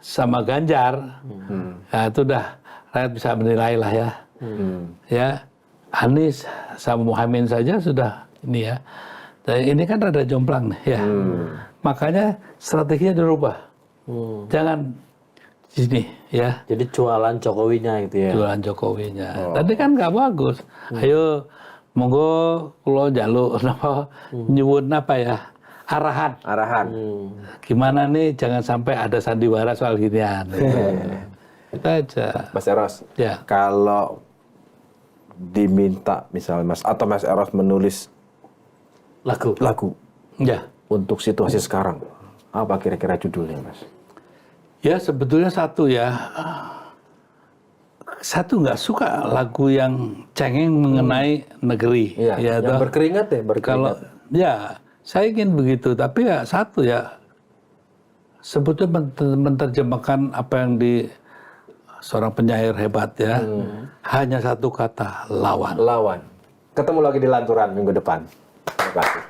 sama Ganjar, ya itu udah rakyat bisa menilai lah ya. Ya, Anies sama Muhaimin saja sudah ini ya. Dan ini kan rada jomplang nih ya. Makanya strateginya dirubah. Jangan di sini ya. Jadi jualan Jokowinya gitu ya. Jualan Jokowinya. Tadi kan nggak bagus. Ayo monggo kula njaluk napa nyuwun apa ya? Arahan. Gimana nih jangan sampai ada sandiwara soal ginian. Itu aja. Mas Eros, Ya. kalau diminta misalnya Mas Eros menulis lagu Ya. untuk situasi sekarang, apa kira-kira judulnya, Mas? Ya sebetulnya satu ya. Satu nggak suka lagu yang cengeng mengenai negeri. Iya, Ya, yang toh. berkeringat ya, Kalau ya saya ingin begitu, tapi ya satu ya sebetulnya menerjemahkan apa yang di seorang penyair hebat ya, hanya satu kata, lawan. Lawan. Ketemu lagi di Lanturan minggu depan. Terima kasih.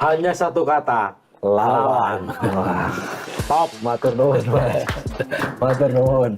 Hanya satu kata, Lawan. Wah. Top, matur nuwun. Matur nuwun.